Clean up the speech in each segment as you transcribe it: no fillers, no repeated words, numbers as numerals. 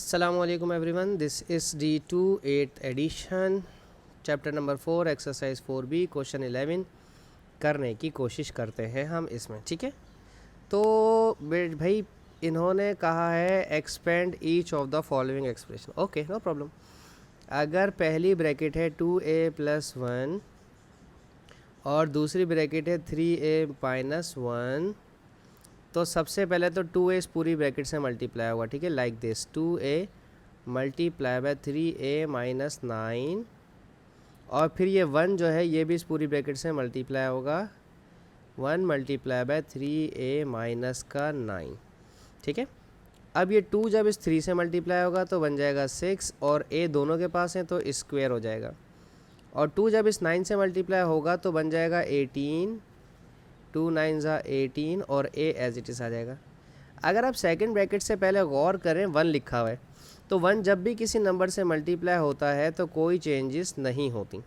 Assalamualaikum everyone, this is D2 8th edition, chapter number 4 exercise 4B question 11 करने की कोशिश करते हैं हम इसमें। ठीक है, तो भाई इन्होंने कहा है expand each of the following expression. Okay, no problem. अगर पहली ब्रैकेट है 2a + 1 और दूसरी ब्रैकेट है 3a - 1, तो सबसे पहले तो 2a इस पूरी ब्रैकेट से मल्टीप्लाई होगा। ठीक है, like this 2a multiply by 3a - 9, और फिर ये 1 जो है ये भी इस पूरी ब्रैकेट से मल्टीप्लाई होगा, 1 मल्टीप्लाई बाय 3a - 9। ठीक है, अब ये 2 जब इस 3 से मल्टीप्लाई होगा तो बन जाएगा 6, और a दोनों के पास है तो स्क्वायर हो जाएगा, और 2 जब इस 9 से मल्टीप्लाई होगा तो बन जाएगा 18, 2 9 18, और a एज इट इज़ आ जाएगा। अगर आप सेकंड ब्रैकेट से पहले गौर करें 1 लिखा हुआ है, तो 1 जब भी किसी नंबर से मल्टीप्लाई होता है तो कोई चेंजेस नहीं होती।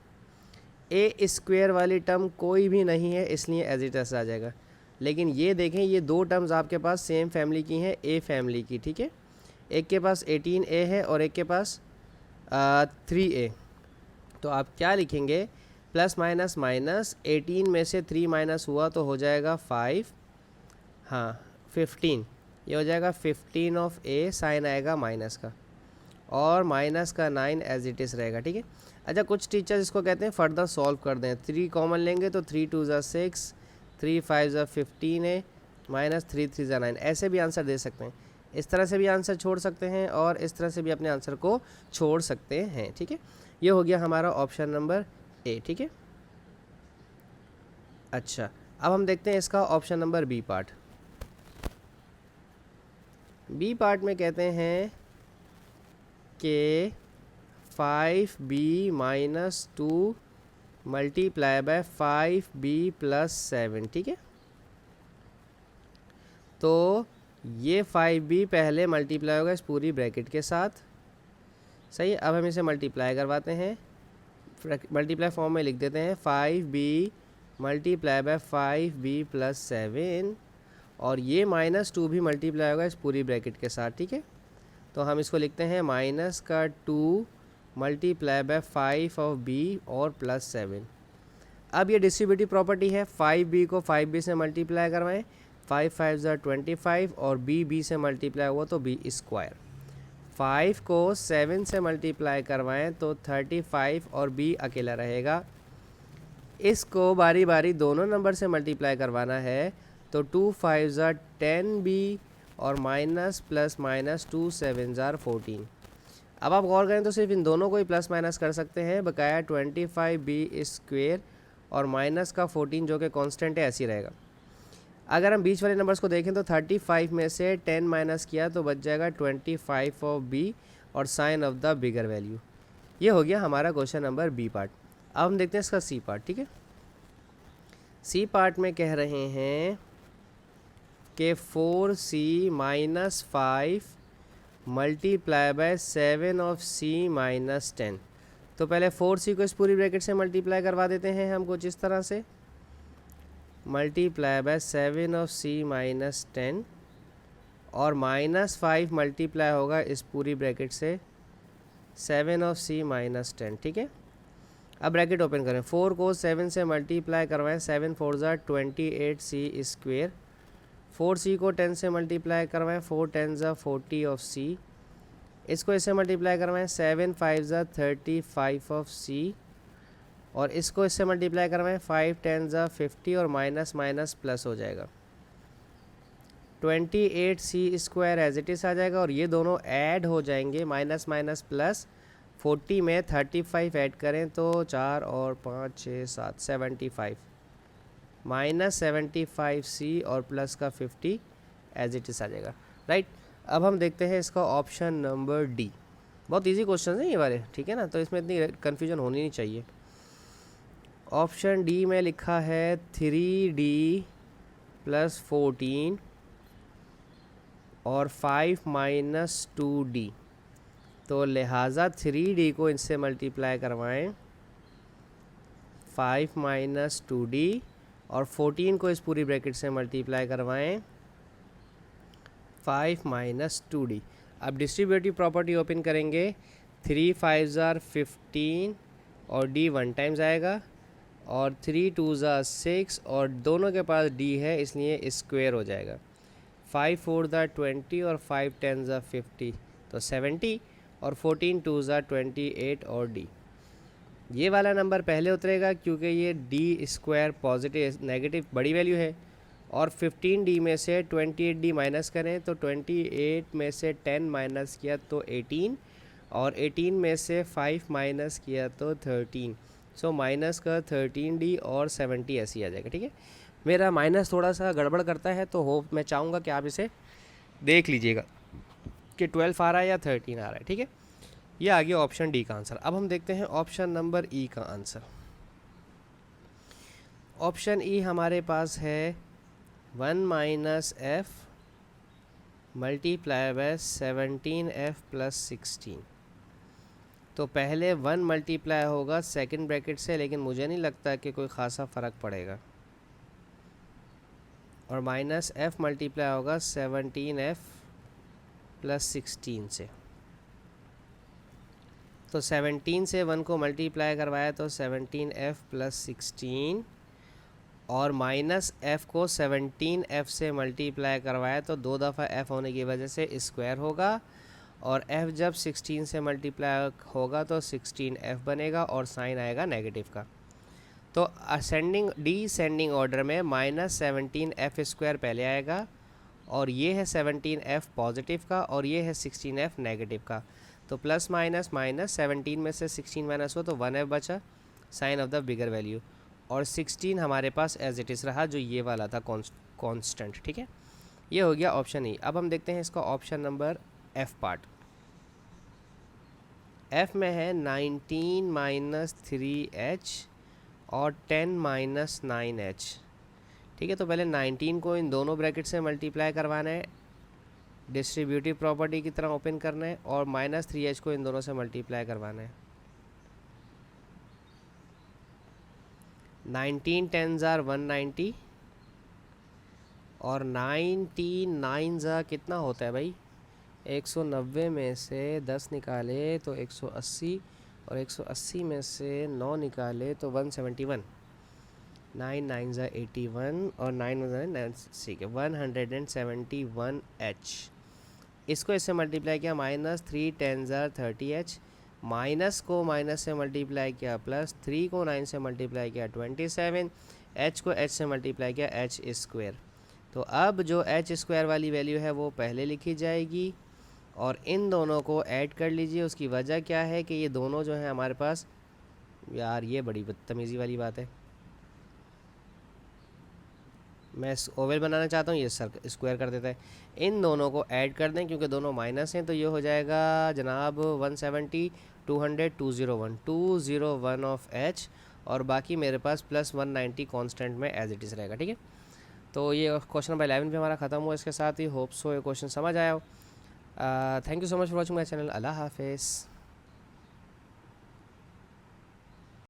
ए स्क्वायर वाली टर्म कोई भी नहीं है, इसलिए एज इट इज़ आ जाएगा। लेकिन ये देखें, ये दो टर्म्स आपके पास सेम फैमिली की हैं, ए फैमिली की। ठीक है, एक के पास 18a है और एक के पास 3a। तो आप क्या लिखेंगे, प्लस माइनस माइनस 18 में से 3 माइनस हुआ तो हो जाएगा 5, हाँ 15, ये हो जाएगा 15 ऑफ a, साइन आएगा माइनस का, और माइनस का 9 एज इट इज़ रहेगा। ठीक है, अच्छा कुछ टीचर्स इसको कहते हैं फर्दर सॉल्व कर दें। 3 कॉमन लेंगे तो 3 2 6, 3 5 15a, -3 3 9, ऐसे भी आंसर दे सकते हैं। इस तरह से भी आंसर छोड़ सकते हैं और इस तरह से भी अपने आंसर को छोड़ सकते हैं। ठीक है, ये हो गया हमारा ऑप्शन नंबर ए। ठीक है, अच्छा अब हम देखते हैं इसका option number B part. B part में कहते हैं कि 5b - 2 मल्टीप्लाई बाय 5b + 7। ठीक है, तो ये 5b पहले मल्टीप्लाई होगा इस पूरी ब्रैकेट के साथ। सही है, अब हम इसे मल्टीप्लाई करवाते हैं, मल्टीप्लाई फॉर्म में लिख देते हैं 5b मल्टीप्लाई बाय 5b + 7, और ये -2 भी मल्टीप्लाई होगा इस पूरी ब्रैकेट के साथ। ठीक है, तो हम इसको लिखते हैं -2 मल्टीप्लाई बाय 5 ऑफ b और +7। अब ये डिस्ट्रीब्यूटिव प्रॉपर्टी है, 5b को 5b से मल्टीप्लाई करवाएं, 5 5 25, और b से मल्टीप्लाई हुआ तो b स्क्वायर। 5 को 7 से मल्टीप्लाई करवाएं तो 35, और b अकेला रहेगा। इसको बारी बारी दोनों नंबर से मल्टीप्लाई करवाना है, तो 2 5 10b, और माइनस प्लस माइनस 2 7 14। अब आप गौर करें तो सिर्फ इन दोनों को ही प्लस माइनस कर सकते हैं, बकाया 25b स्क्वेयर और माइनस का 14 जो कि कांस्टेंट है ऐसे ही रहेगा। अगर हम बीच वाले नंबर्स को देखें तो 35 में से 10 माइनस किया तो बच जाएगा 25 ऑफ b, और sign of the bigger value. ये हो गया हमारा क्वेश्चन नंबर बी पार्ट। अब हम देखते हैं इसका सी पार्ट। ठीक है, सी पार्ट में कह रहे हैं कि 4c - 5 multiply by 7 of c - 10। तो पहले 4c को इस पूरी ब्रैकेट से मल्टीप्लाई करवा देते हैं हम कुछ इस तरह से, मल्टीप्लाई बाय 7 ऑफ c - 10, और -5 मल्टीप्लाई होगा इस पूरी ब्रैकेट से 7 ऑफ c - 10। ठीक है, अब ब्रैकेट ओपन करें, 4 को 7 से मल्टीप्लाई करवाएं, 7 4 28c स्क्वेयर, 4c को 10 से मल्टीप्लाई करवाएं, 4 10 40 ऑफ c, इसको इससे मल्टीप्लाई करवाएं, 7 5 35 ऑफ c, और इसको इससे मल्टीप्लाई करवाएं, 5 10 50, और माइनस माइनस प्लस हो जाएगा, 28c square as it is आ जाएगा, और ये दोनों ऐड हो जाएंगे, माइनस माइनस प्लस, 40 में 35 ऐड करें तो 4 और 5 6 7 75, -75c और प्लस का 50 एज इट इज़ आ जाएगा। राइट, अब हम देखते हैं इसका ऑप्शन नंबर डी। बहुत इजी क्वेश्चन है ये वाले, ठीक है ना, तो इसमें इतनी कन्फ्यूजन होनी नहीं चाहिए। ऑप्शन डी में लिखा है 3d + 14 और 5 - 2d, तो लिहाजा 3d को इनसे मल्टीप्लाई करवाएं, 5 - 2d, और 14 को इस पूरी ब्रैकेट से मल्टीप्लाई करवाएं, 5 - 2d। अब डिस्ट्रीब्यूटिव प्रॉपर्टी ओपन करेंगे, 3 5 ज़ार 15 और डी 1 टाइम्स आएगा और 3 2 ज़ार 6 और दोनों के पास डी है इसलिए स्क्वायर हो जाएगा। 5 4 ज़ार 20 और 5 10 ज़ार 50 तो 70 और 14 2 ज़ार 28 और डी। ये वाला नंबर पहले उतरेगा क्योंकि ये डी स्क्वायर पॉजिटिव नेगेटिव बड़ी वैल्यू है और 15 डी में से 28 डी माइनस करें तो 28 में से 10 माइनस किया तो 18 और 18 में से 5 माइनस किया तो 13। सो माइनस का 13 डी और 70 ऐसे ही आ जाएगा। ठीक है, मेरा माइनस थोड़ा सा गड़बड़ करता है तो होप मैं चाहूँगा कि आप इसे देख लीजिएगा कि 12 आ रहा है या 13 आ रहा है। ठीक है, ये आ गया ऑप्शन डी का आंसर। अब हम देखते हैं ऑप्शन नंबर ई का आंसर। ऑप्शन ई हमारे पास है 1 minus F multiply by 17f plus 16। तो पहले 1 मल्टीप्लाई होगा सेकंड ब्रैकेट से, लेकिन मुझे नहीं लगता कि कोई ख़ासा फ़र्क पड़ेगा, और माइनस एफ मल्टीप्लाई होगा 17f प्लस 16 से। तो 17 से 1 को मल्टीप्लाई करवाया तो 17f प्लस 16 और माइनस f को 17f से मल्टीप्लाई करवाया तो 2 दफ़ा f होने की वजह से स्क्वायर होगा और f जब 16 से मल्टीप्लाई होगा तो 16f बनेगा और साइन आएगा नेगेटिव का। तो असेंडिंग डिसेंडिंग ऑर्डर में माइनस 17f स्क्वायर पहले आएगा और ये है 17f पॉजिटिव का और ये है 16f नेगेटिव का। तो प्लस माइनस माइनस 17 में से 16 माइनस हो तो 1f बचा, sign of the bigger value, और 16 हमारे पास एज इट इज़ रहा जो ये वाला था कांस्टेंट। ठीक है, ये हो गया ऑप्शन ई। अब हम देखते हैं इसका option number F part. F में है 19 माइनस 3h और 10 माइनस 9h। ठीक है, तो पहले 19 को इन दोनों ब्रैकेट से मल्टीप्लाई करवाना है, डिस्ट्रीब्यूटिव प्रॉपर्टी की तरह ओपन करना है, और माइनस 3h को इन दोनों से मल्टीप्लाई करवाना है। 19 10 ज़ार 190 और 99 ज़ा कितना होता है भाई, 190 में से 10 निकाले तो 180 और 180 में से 9 निकाले तो 171। 9 9 ज़ा 81 और 9 ठीक है 171h। इसको इससे मल्टीप्लाई किया माइनस 3 10 ज़ार 30h, माइनस को माइनस से मल्टीप्लाई किया प्लस, 3 को 9 से मल्टीप्लाई किया 27, h को h से मल्टीप्लाई किया h स्क्वायर। तो अब जो h स्क्वायर वाली वैल्यू है वो पहले लिखी जाएगी और इन दोनों को ऐड कर लीजिए। उसकी वजह क्या है कि ये दोनों जो हैं हमारे पास, यार ये बड़ी बदतमीज़ी वाली बात है, मैं ओवल बनाना चाहता हूँ, ये स्क्वायर कर देता है। इन दोनों को ऐड कर दें क्योंकि दोनों माइनस हैं, तो ये हो जाएगा जनाब 170 200 201 ऑफ h और बाकी मेरे पास प्लस 190 कांस्टेंट में एज इट इज़ रहेगा। ठीक है, तो ये क्वेश्चन नंबर 11 पे हमारा ख़त्म हुआ। इसके साथ ही होप सो ये क्वेश्चन समझ आया हो। Thank you so much for watching my channel. अल्लाह हाफिज़।